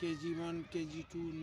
KG1 KG2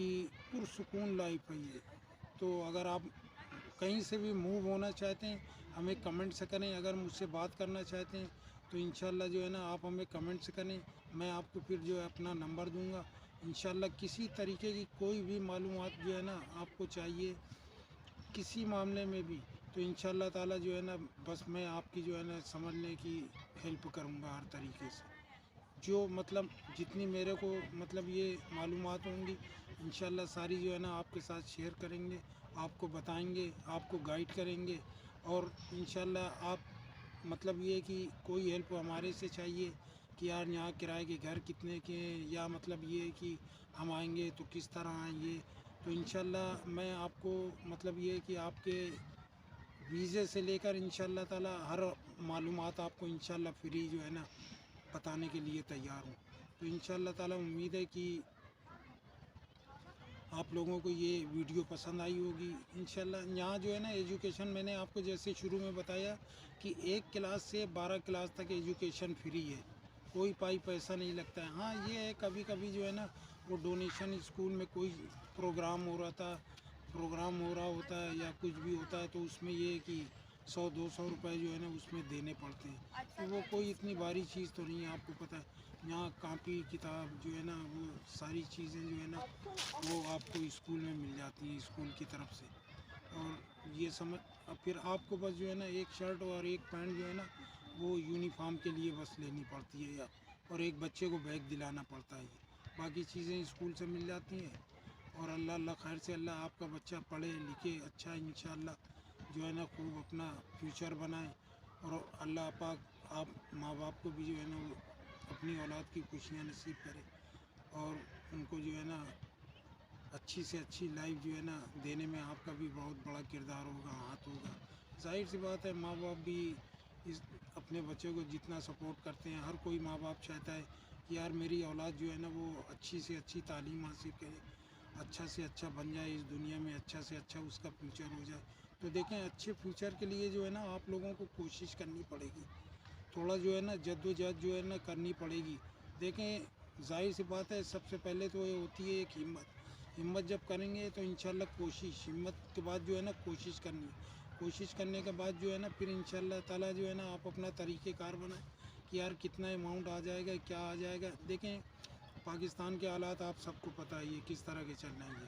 کہ پرسکون life ہے یہ. تو اگر آپ کہیں سے بھی موو ہونا چاہتے ہیں ہمیں کمنٹ سے کریں. اگر مجھ سے بات کرنا چاہتے ہیں تو انشاءاللہ جو ہے نا آپ ہمیں کمنٹ سے کریں. میں آپ کو پھر جو ہے اپنا نمبر دوں گا. انشاءاللہ کسی طریقے کی کوئی بھی معلومات جو ہے نا آپ کو چاہیے کسی معاملے میں بھی تو انشاءاللہ تعالی جو ہے نا بس میں آپ کی جو ہے نا سمجھنے کی ہیلپ کروں گا ہر طریقے سے. جو مطلب جتنی میرے کو مطلب یہ معلومات ہوں گی انشاءاللہ ساری جو ہے نا آپ کے ساتھ شیئر کریں گے. آپ کو بتائیں گے, آپ کو گائیڈ کریں گے. اور انشاءاللہ آپ مطلب یہ کہ کوئی ہیلپ ہمارے سے چاہیے کہ یار یہاں کرائے کے گھر کتنے کے ہیں, یا مطلب یہ کہ ہم آئیں گے تو کس طرح آئیں گے, تو انشاءاللہ میں آپ کو مطلب یہ کہ آپ کے ویزے سے لے کر انشاءاللہ تعالی ہر معلومات آپ کو انشاءاللہ فری جو ہے نا بتانے کے لیے تیار ہوں. تو انشاءاللہ تعالی امید ہے کہ آپ لوگوں کو یہ ویڈیو پسند آئی ہوگی. انشاءاللہ یہاں جو ہے نا ایجوکیشن میں نے آپ کو جیسے شروع میں بتایا کہ 1 کلاس سے 12 کلاس تک ایجوکیشن فری ہے, کوئی پیسہ نہیں لگتا ہے. ہاں یہ ہے کبھی کبھی جو ہے نا وہ ڈونیشن اسکول میں کوئی پروگرام ہو رہا ہوتا ہے یا کچھ بھی ہوتا ہے تو اس میں یہ ہے کہ 100-200 روپے جو ہے نا اس میں دینے پڑتے ہیں. تو وہ کوئی اتنی باری چیز تو نہیں ہے. آپ کو پتہ ہے یہاں کاپی کتاب جو ہے نا وہ ساری چیزیں جو ہے نا وہ آپ کو اسکول میں مل جاتی ہیں اسکول کی طرف سے. اور یہ سمجھ پھر آپ کو بس جو ہے نا ایک شرٹ اور ایک پینٹ جو ہے نا وہ یونیفارم کے لیے بس لینی پڑتی ہے, اور ایک بچے کو بیگ دلانا پڑتا ہے. باقی چیزیں اسکول سے مل جاتی ہیں. اور اللہ خیر سے اللہ آپ کا بچہ پڑھے لکھے اچھا انشاءاللہ جو ہے نا خوب اپنا فیوچر بنائے. اور اللہ پاک آپ ماں باپ کو بھی جو ہے نا وہ اپنی اولاد کی خوشیاں نصیب کرے, اور ان کو جو ہے نا اچھی سے اچھی لائف جو ہے نا دینے میں آپ کا بھی بہت بڑا کردار ہوگا, ہاتھ ہوگا. ظاہر سی بات ہے ماں باپ بھی اپنے بچوں کو جتنا سپورٹ کرتے ہیں, ہر کوئی ماں باپ چاہتا ہے کہ یار میری اولاد جو ہے نا وہ اچھی سے اچھی تعلیم حاصل کرے, اچھا سے اچھا بن جائے اس دنیا میں, اچھا سے اچھا اس کا فیوچر ہو جائے. تو دیکھیں اچھے فیوچر کے لیے جو ہے نا آپ لوگوں کو کوشش کرنی پڑے گی, تھوڑا جو ہے نا جد و جہد جو ہے نا کرنی پڑے گی. دیکھیں ظاہر سی بات ہے سب سے پہلے تو یہ ہوتی ہے ایک ہمت جب کریں گے تو انشاءاللہ کوشش, ہمت کے بعد جو ہے نا کوشش کرنے کے بعد جو ہے نا پھر انشاءاللہ تعالی جو ہے نا آپ اپنا طریقہ کار بنائیں کہ یار کتنا اماؤنٹ آ جائے گا, کیا آ جائے گا. دیکھیں پاکستان کے حالات آپ سب کو پتہ ہے یہ کس طرح کے چل رہے ہیں,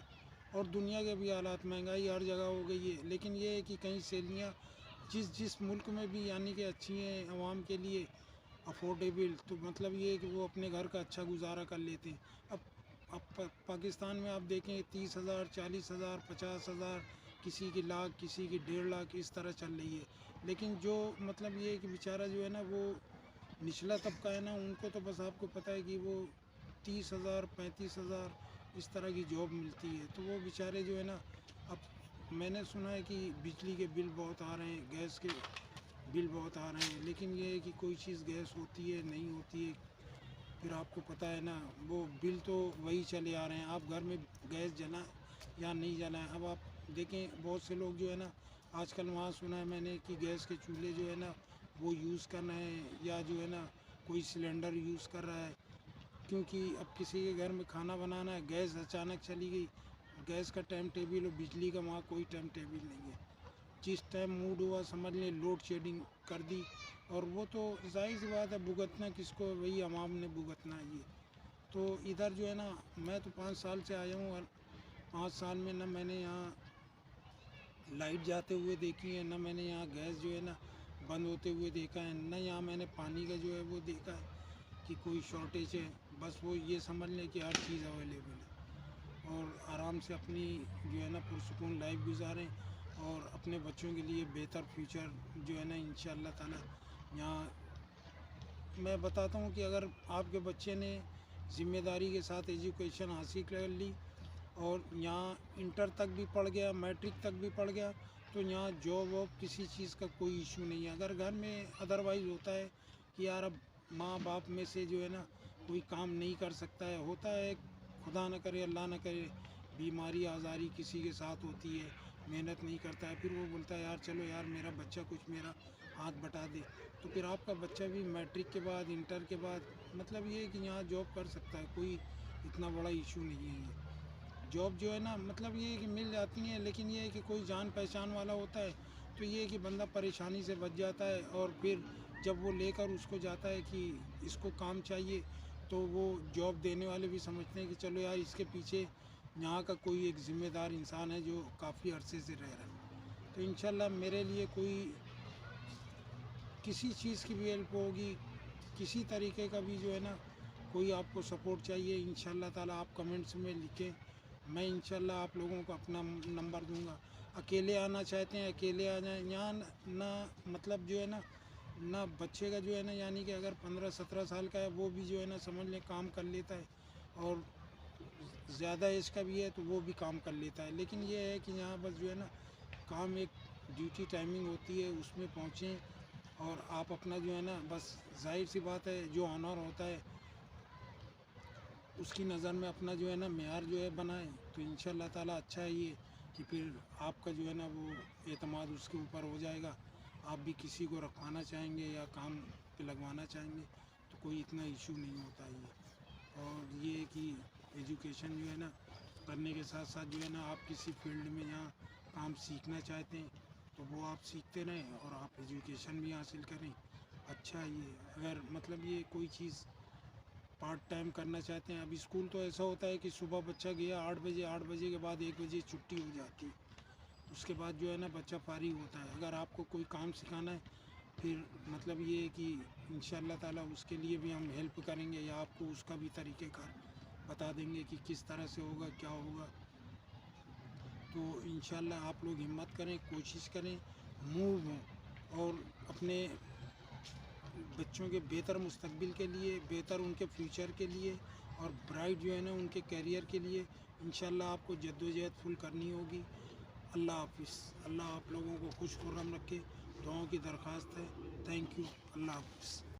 اور دنیا کے بھی حالات, مہنگائی ہر جگہ ہو گئی ہے. لیکن یہ ہے کہ کہیں سیلیاں جس ملک میں بھی یعنی کہ اچھی ہیں عوام کے لیے افورڈیبل, تو مطلب یہ ہے کہ وہ اپنے گھر کا اچھا گزارا کر لیتے ہیں. اب پاکستان میں آپ دیکھیں 30,000 40,000 50,000 کسی کی لاکھ کسی کی 1.5 لاکھ اس طرح چل رہی ہے. لیکن جو مطلب یہ ہے کہ بیچارہ جو ہے نا وہ نچلا طبقہ ہے نا, ان کو تو بس آپ کو پتہ ہے کہ وہ 30,000 35,000 اس طرح کی جاب ملتی ہے. تو وہ بیچارے جو ہے نا, اب میں نے سنا ہے کہ بجلی کے بل بہت آ رہے ہیں, گیس کے بل بہت آ رہے ہیں, لیکن یہ ہے کہ کوئی چیز گیس ہوتی ہے نہیں ہوتی ہے, پھر آپ کو پتہ ہے نا وہ بل تو وہی چلے آ رہے ہیں. آپ گھر میں گیس جلائیں یا نہیں جلائیں, اب آپ دیکھیں بہت سے لوگ جو ہے نا آج کل وہاں سنا ہے میں نے کہ گیس کے چولہے جو ہے نا وہ یوز کر رہے ہیں, یا جو ہے نا کوئی سلنڈر یوز کر رہا ہے, کیونکہ اب کسی کے گھر میں کھانا بنانا ہے, گیس اچانک چلی گئی, گیس کا ٹائم ٹیبل اور بجلی کا وہاں کوئی ٹائم ٹیبل نہیں ہے. جس ٹائم موڈ ہوا سمجھ لیں لوڈ شیڈنگ کر دی, اور وہ تو ظاہر سی بات ہے بھگتنا کس کو, وہی عوام نے بھگتنا ہے. یہ تو ادھر جو ہے نا میں تو 5 سال سے آیا ہوں, اور 5 سال میں نہ میں نے یہاں لائٹ جاتے ہوئے دیکھی ہے, نہ میں نے یہاں گیس جو ہے نا بند ہوتے ہوئے دیکھا ہے, نہ یہاں میں نے پانی کا جو ہے وہ دیکھا ہے کہ کوئی شارٹیج ہے. بس وہ یہ سمجھ لیں کہ ہر چیز اویلیبل ہے, اور آرام سے اپنی جو ہے نا پرسکون لائف گزاریں, اور اپنے بچوں کے لیے بہتر فیوچر جو ہے نا انشاءاللہ تعالی. یہاں میں بتاتا ہوں کہ اگر آپ کے بچے نے ذمہ داری کے ساتھ ایجوکیشن حاصل کر لی اور یہاں انٹر تک بھی پڑھ گیا, میٹرک تک بھی پڑھ گیا, تو یہاں جاب واب کسی چیز کا کوئی ایشو نہیں ہے. اگر گھر میں ادروائز ہوتا ہے کہ یار اب ماں باپ میں سے جو ہے نا کوئی کام نہیں کر سکتا ہے, ہوتا ہے خدا نہ کرے اللہ نہ کرے بیماری آزاری کسی کے ساتھ ہوتی ہے, محنت نہیں کرتا ہے, پھر وہ بولتا ہے یار چلو یار میرا بچہ کچھ میرا ہاتھ بٹا دے, تو پھر آپ کا بچہ بھی میٹرک کے بعد انٹر کے بعد مطلب یہ ہے کہ یہاں جاب کر سکتا ہے, کوئی اتنا بڑا ایشو نہیں ہے. یہ جاب جو ہے نا مطلب یہ ہے کہ مل جاتی ہیں، لیکن یہ ہے کہ کوئی جان پہچان والا ہوتا ہے تو یہ ہے کہ بندہ پریشانی سے بچ جاتا ہے، اور پھر جب وہ لے کر اس کو جاتا ہے کہ اس کو کام چاہیے تو وہ جاب دینے والے بھی سمجھتے ہیں کہ چلو یار اس کے پیچھے یہاں کا کوئی ایک ذمہ دار انسان ہے جو کافی عرصے سے رہ رہا ہے۔ تو انشاءاللہ میرے لیے کوئی کسی چیز کی بھی ہیلپ ہوگی، کسی طریقے کا بھی جو ہے نا کوئی آپ کو سپورٹ چاہیے، انشاءاللہ تعالیٰ آپ کمنٹس میں لکھیں، میں انشاءاللہ آپ لوگوں کو اپنا نمبر دوں گا۔ اکیلے آنا چاہتے ہیں اکیلے آ جائیں، یہاں نہ مطلب جو ہے نا نہ بچے کا جو ہے نا یعنی کہ اگر 15-17 سال کا ہے وہ بھی جو ہے نا سمجھ لیں کام کر لیتا ہے، اور زیادہ ایج کا بھی ہے تو وہ بھی کام کر لیتا ہے، لیکن یہ ہے کہ یہاں بس جو ہے نا کام ایک ڈیوٹی ٹائمنگ ہوتی ہے اس میں پہنچیں، اور آپ اپنا جو ہے نا بس ظاہر سی بات ہے جو آنر ہوتا ہے اس کی نظر میں اپنا جو ہے نا معیار جو ہے بنائیں، تو انشاءاللہ تعالیٰ اچھا ہے یہ کہ پھر آپ کا جو ہے نا وہ اعتماد اس کے اوپر ہو جائے گا، آپ بھی کسی کو رکھوانا چاہیں گے یا کام پہ لگوانا چاہیں گے تو کوئی اتنا ایشو نہیں ہوتا ہے یہ۔ اور یہ ہے کہ ایجوکیشن جو ہے نا کرنے کے ساتھ ساتھ جو ہے نا آپ کسی فیلڈ میں جہاں کام سیکھنا چاہتے ہیں تو وہ آپ سیکھتے رہیں اور آپ ایجوکیشن بھی حاصل کریں، اچھا ہے یہ۔ اگر مطلب یہ کوئی چیز پارٹ ٹائم کرنا چاہتے ہیں، اب اسکول تو ایسا ہوتا ہے کہ صبح بچہ گیا 8 بجے کے بعد 1 بجے چھٹی ہو جاتی ہے، اس کے بعد جو ہے نا بچہ فارغ ہوتا ہے۔ اگر آپ کو کوئی کام سکھانا ہے پھر مطلب یہ ہے کہ انشاءاللہ تعالیٰ اس کے لیے بھی ہم ہیلپ کریں گے، یا آپ کو اس کا بھی طریقہ کار بتا دیں گے کہ کس طرح سے ہوگا کیا ہوگا۔ تو انشاءاللہ آپ لوگ ہمت کریں، کوشش کریں، موو ہوں، اور اپنے بچوں کے بہتر مستقبل کے لیے، بہتر ان کے فیوچر کے لیے، اور برائٹ جو ہے نا ان کے کیریئر کے لیے انشاءاللہ آپ کو جدوجہد فل کرنی ہوگی۔ اللہ حافظ، اللہ آپ لوگوں کو خوش خرم رکھے، دعاؤں کی درخواست ہے۔ تھینک یو، اللہ حافظ۔